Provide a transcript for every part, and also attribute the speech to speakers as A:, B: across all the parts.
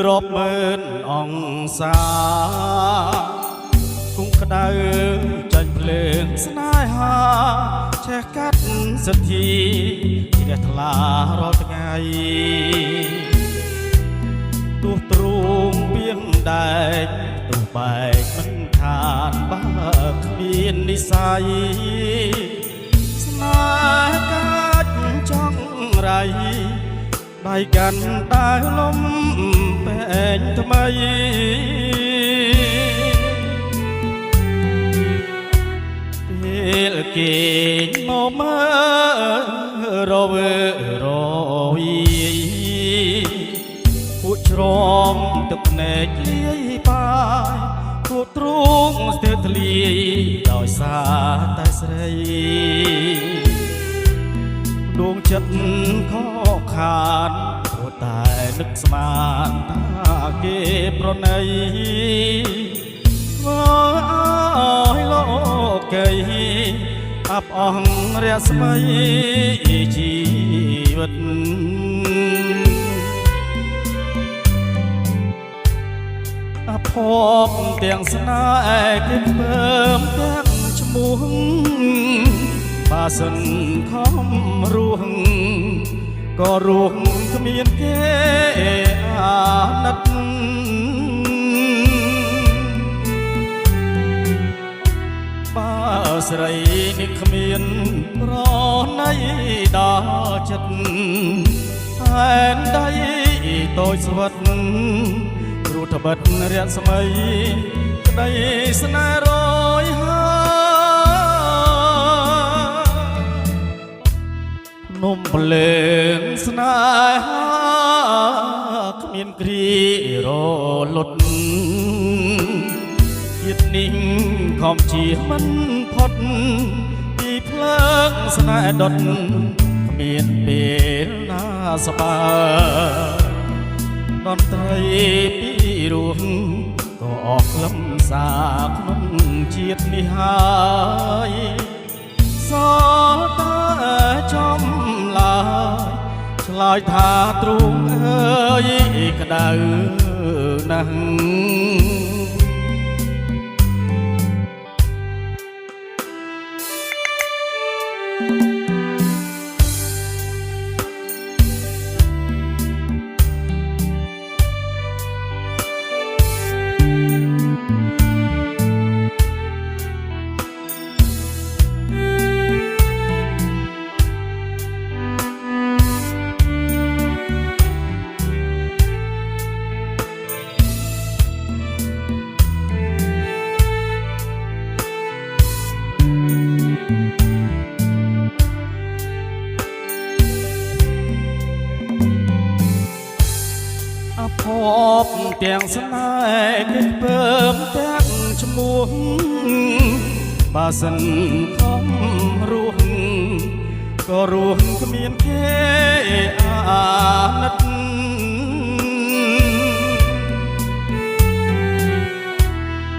A: រាប់ម៉ឺនអង្សាគង់ក្តៅចាញ់ភ្លើងស្នេហាឆេះកាត់សទ្ធាជ្រះថ្លារាល់ថ្ងៃទោះទ្រូងពៀងដែកទោះបែកមិនខានបើគ្មាននិស័យស្នេហ៍កាចចង់រៃដៃកាន់តែលំពេញថ្មីពេលគេមកមើលរវើរវីពួកច្រំទឹកភ្នែកលាយបាយពួកទ្រូងស្ទើរធ្លាយដោយសារតែស្រីដួងចិត្តខកខានព្រោះតែនឹកស្មានថាគេប្រណីធ្វើឲ្យលោកីអាប់អស់រស្មីជីវិតអភពទាំងស្នេហ៍គេពើមទាំងឈ្មោះបើសិនខំរស់ក៏រស់គ្មានគេអាណិតបើស្រីនេះគ្មានប្រណីដល់ចិត្តតែនដៃតូចស្វិតគ្រូត្បិតរស្មីក្តីស្នេហ៍រយហើនំភ្លើងស្នេហាគ្មានគ្រីរលត់ជាតិនេះខំជាមិនផុតពីភ្លើងស្នេហ៍ដុតគ្មានពេលណាសប្បាយតន្ត្រីពីរោះក៏អស់ខ្លឹមសារក្នុងជាតិនេះហើយសល់តែចំឡាយឆ្លើយថាទ្រូងអើយក្តៅណាស់ភពទាំងស្នេហ៍គេពើមទាំងឈ្មោះបើសិនខំរស់ក៏រស់គ្មានគេអាណិត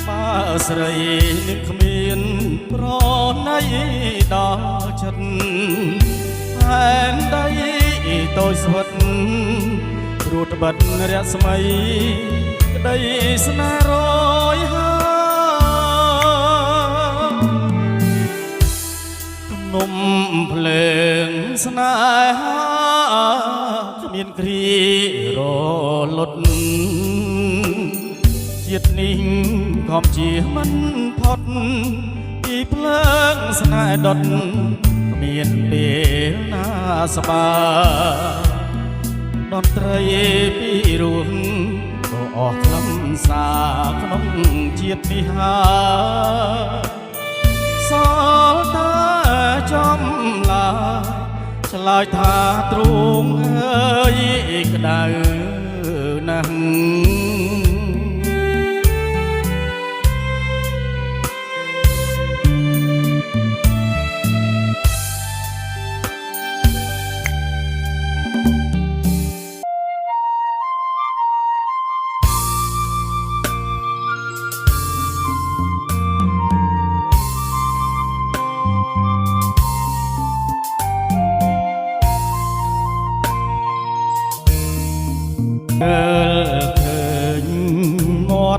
A: បើស្រីនេះគ្មានប្រណីដល់ចិត្តតែនដៃតូចស្វិតគ្រូត្បិតរស្មីក្តីស្នេហ៍រយហើនំភ្លើងស្នេហាគ្មានគ្រីរលត់ជាតិនេះខំជាមិនផុតពីភ្លើងស្នេហ៍ដុតគ្មានពេលណាសប្បាយតន្ត្រីពីរោះក៏អស់ខ្លឹមសារក្នុងជាតិនេះហើយសល់តែចំឡាយឆ្លើយថាទ្រូងអើយក្តៅណាស់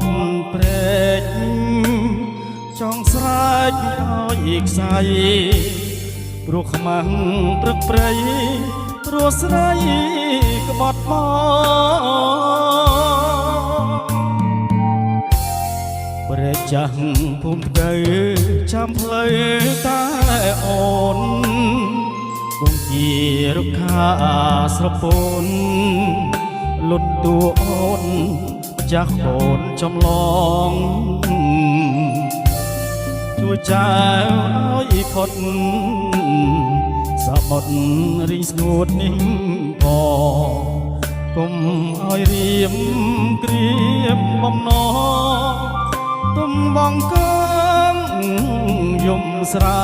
A: ត់ព្រែកចង់ស្រែកឲ្យខ្សែព្រោះខ្មាំងព្រឹកព្រៃព្រោះស្រីក្បត់មកព្រែកចាស់ភូមិទៅចាំផ្លូវតែអូនគង់ជារុក្ខាស្រពោនលុនតួអូនម្ចាស់កូនចំឡងជួយចៅឲ្យផុតសមុទ្ររីងស្ងួតនេះផងកុំឲ្យរៀមក្រៀមបំណងទំបងកើងយំស្រា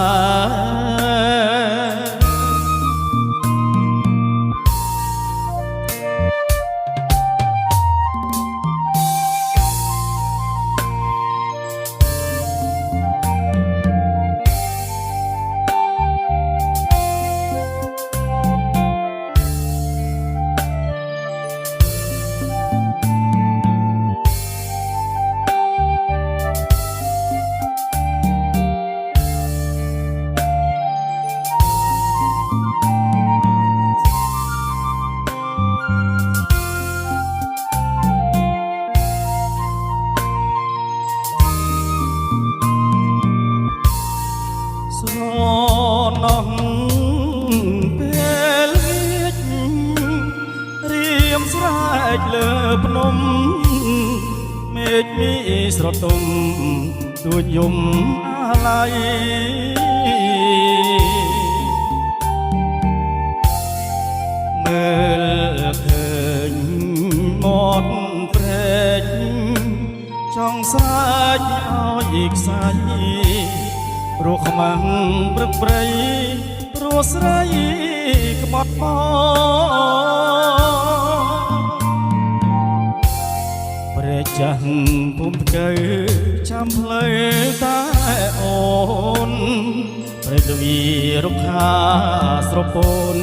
A: នងពេលវិជ្រៀមស្រែកលើភ្នំមេឃមីស្រទុំទួចយំអាឡ័យមើលឃើញមាត់ព្រែកចង់ស្រែកឲ្យខ្សែព្រោះខ្មាំងព្រឹកព្រៃព្រោះស្រីក្បត់មកព្រែកចាស់ភូមិទៅចាំផ្លូវតែអូនព្រែកវីរុក្ខាស្រពោន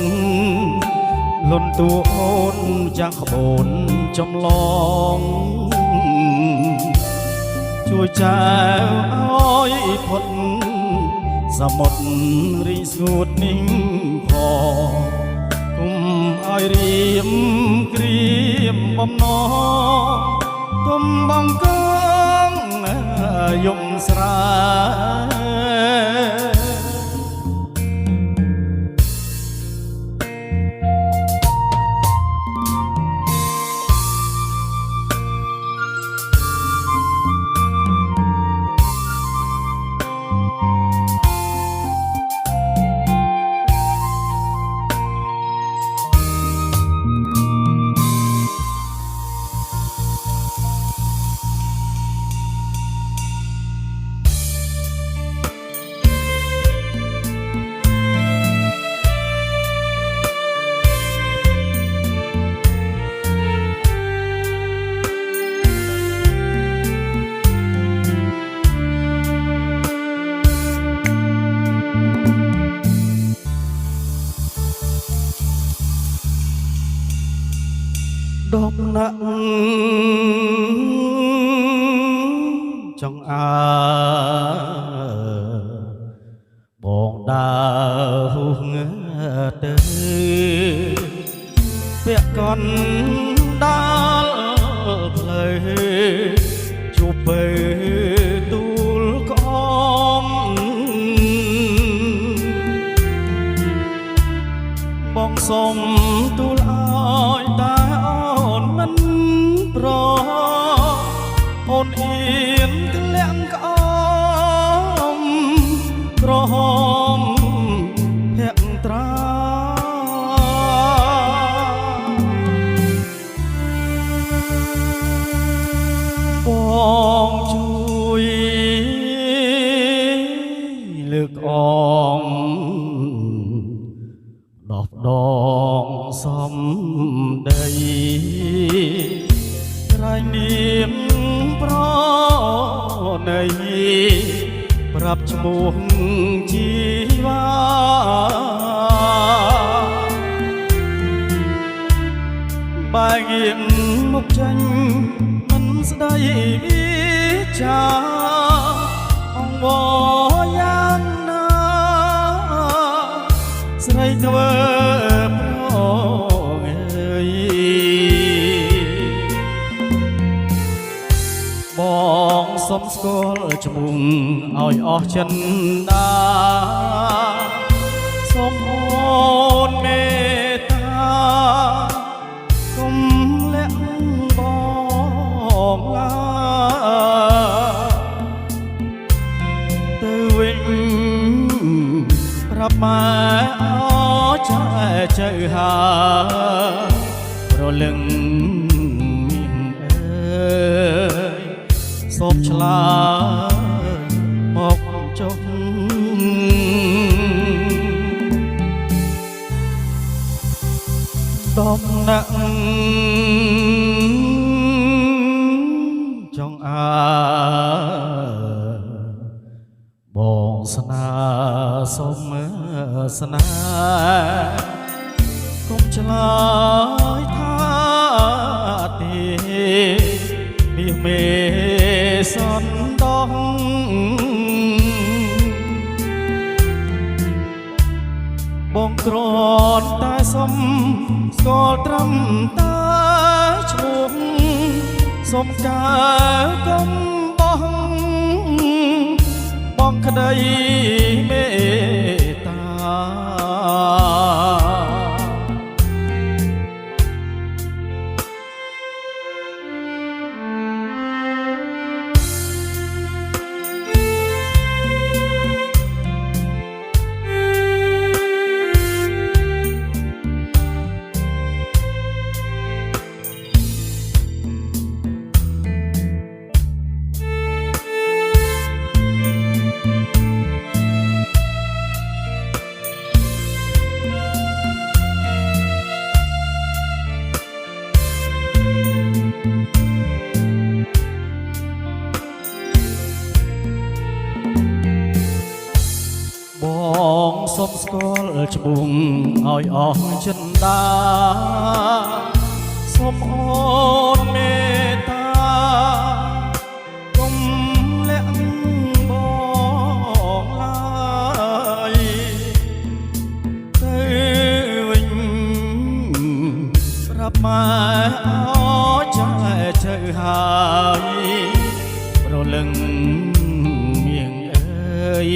A: លុនតួអូនចាស់ក្បូនចំឡងជួយចៅឲ្យផុតសមុទ្ររីងស្ងួតនេះផងកុំឲ្យរៀមក្រៀមបំណងទំបងកើងយំស្រាដប់ណាក់ចង់អើបងដើរហួងទៅពាក់កណ្ដាលផ្លូវជួបពេលទូលក្អមបងសុំទូលឲ្យតាមិនប្រអូនអៀនធ្លាក់ក្អមក្រហមភក្ត្រាបងជួយលើកអមដោះដងសំដីក្រៃនាមប្រណីប្រាប់ឈ្មោះជីវ៉ាបែងៀមមុខចាញ់មិន ស្ដីវិចាអង្វរយ៉ាងណាស្រីធ្វើប្រងើយបងសុំស្គាល់ឈ្មោះឲ្យអស់ចិនដាសូមអូនមេត្តាកុំលាក់បងឡាទៅវិញប្រាប់ម៉ែអោចែចៅហាប្រលឹងមានអើយសូមឆ្លើយមកចុះដំណាក់ចង់បងស្នាសុំស្នាកុំឆ្លើយថាទេមាសមេសនដោះបងគ្រាន់តែសុំស្គាល់ត្រឹមតែឈ្មោះសុំការកុំបងក្ដីមេត្តាបងសុំស្គាល់ឈ្មោះឲ្យអស់ចិនដាសូមអូនមេត្តាកុំលាក់បងឡើយទៅវិញប្រាប់ម៉ែអោចែចៅហើយប្រលឹងមានអើយ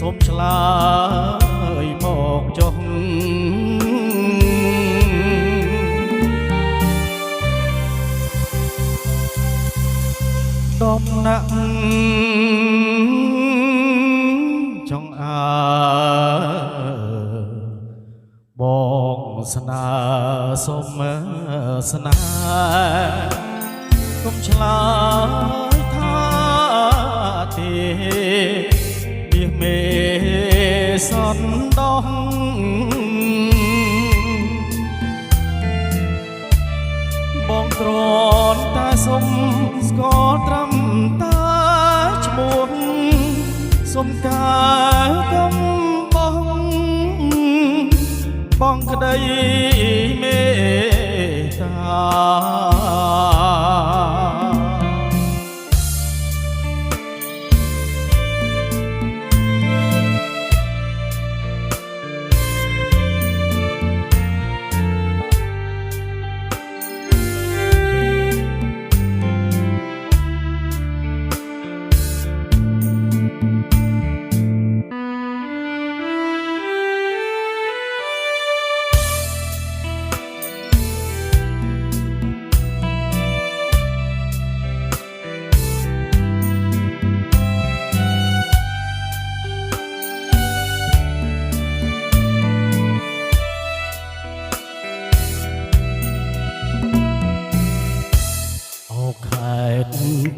A: សូមឆ្លើយមកចុះដំណាក់ចង់បងស្នាសូមស្នាកុំឆ្លើយថាទេមេសនដោះបងគ្រាន់តែសុំស្គាល់ត្រឹមតែឈ្មោះសុំការកុំបងក្ដីមេត្តា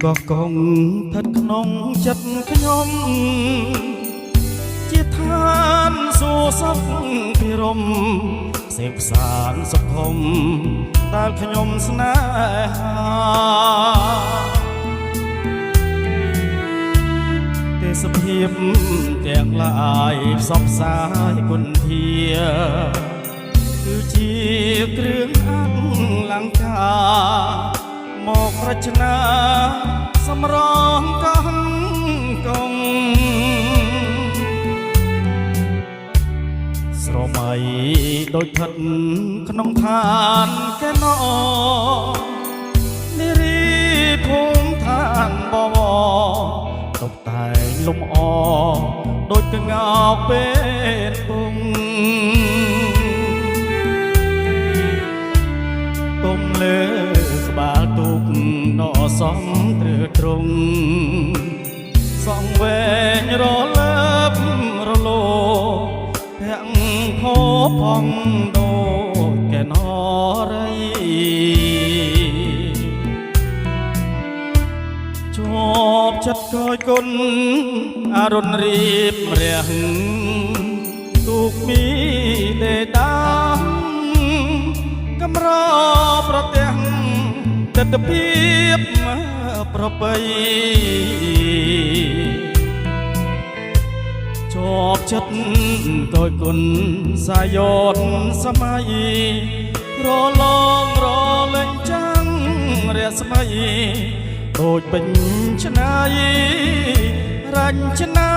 A: ក៏គង់ស្ថិតក្នុងចិត្តខ្ញុំជាឋានសួគ៌សុខពិរមសេពសានសុខុមដែលខ្ញុំស្នេហាទេសភាពទាំងឡាយផ្សព្វផ្សាយគុណធាគឺជាគ្រឿងអលង្ការ មករចនាសម្រងកោះកងស្រមៃដូចផិតក្នុងឋានកែណោនារីភូមិឋានបវរតុបតែងលំអដូចកងោកពេលពុងគុំលើក្បាលទូកណោសំត្រឺត្រង់សងវែងរលើបរលោភាំងផោផងដូចកែណរីជាប់ចិត្តកយគុណអរុណរៀបរះទូកមីទេដាំកំរប្រទាំងទិដ្ឋភាពប្របីជាប់ចិត្តកយគុណសាយតសម័យរលងរលែងចាំងរស្មីដូចពេញឆ្នៃរញ្ចនា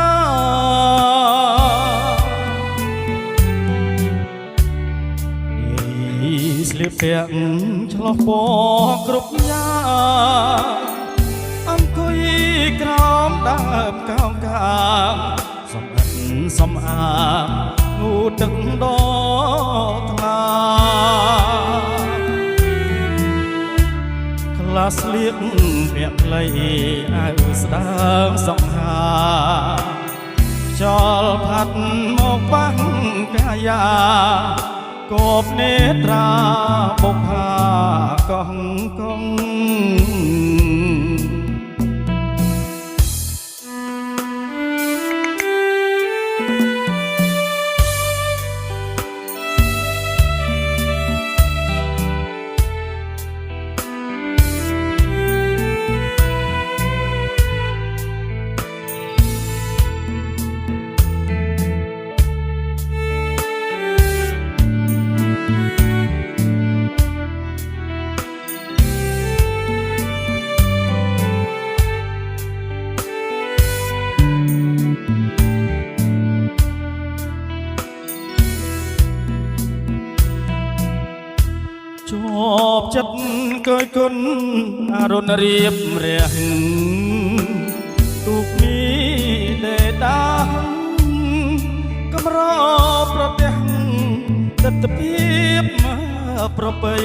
A: ស្លៀកពាក់ឆ្លោះពណ៌គ្រប់យ៉ាងអង្គុយក្រោមដើមកោងកាងសំអិនសំអាងងូតទឹកដថ្លាខ្លះស្លៀកពាក់ខ្លីអាវស្ដើងសង្ហាចលផាត់មកបាំងកាយាគបនេត្រាបុប្ផាកងកងជាប់ចិត្តកយគុណអរុណរៀបរះទូកមីទេដាកំរប្រទាំងទិដ្ឋភាពប្របី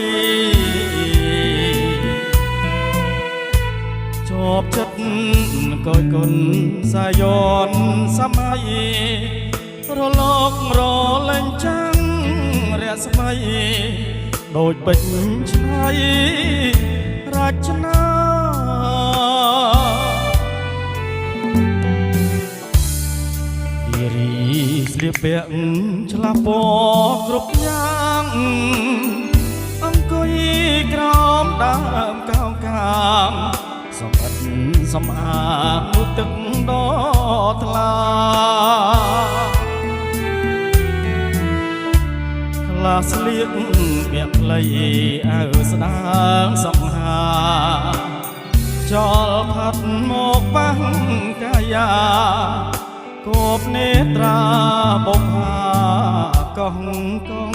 A: ជាប់ចិត្តកយគុណសាយនសម័យរលករលែងចាំងរស្មីដូចពេញឆ្នៃរចនាយីរីស្លៀកពាក់ឆ្លាស់ពណ៌គ្រប់យ៉ាងអង្គុយក្រោមដើមកោងកាងសំអិនសំអាងនោះទឹកដថ្លាខ្លះស្លៀកពាក់ខ្លីអាវស្ដើងសង្ហាចលផាត់មកបាំងកាយាគបនេត្រាបុប្ផាកងកង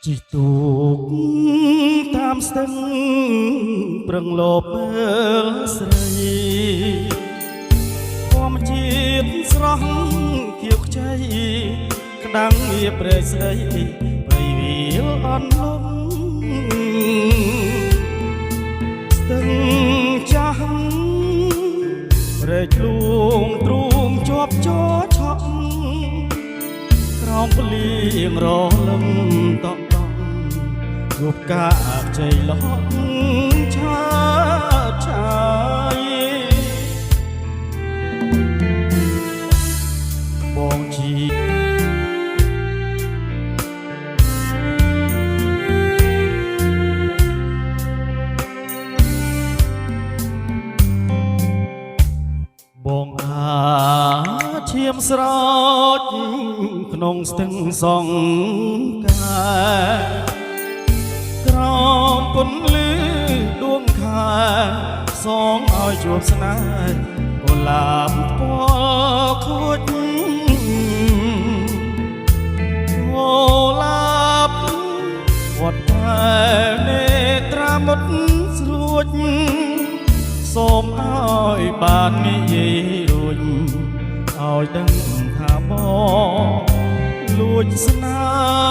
A: ជីទូកតាមស្ទឹងប្រឹងលបមើលស្រីធម្មជាតិស្រស់ខៀវខ្ចីក្ ដាំងវាព្រែកស្ដីព្រៃវាលអន់លំស្ទឹងចាស់ព្រែកលួងទ្រូងជាប់ចោឆក់ក្រោមពលៀងរលឹមតក់តក់រូបកាជ័យលត់ឆាឆាយបងជីបងអាឈាមស្រោចក្នុងស្ទឹងសងកាក្រោមពន្លឺដួងខែសងឲ្យជួបស្នេហ៍កុលាបពណ៌ខូចកុលាបវត្តតែនេត្រាមុតស្រួចសូមឲ្យបាននិយាយរួចឲ្យដឹងថាបងលួចស្នេហ៍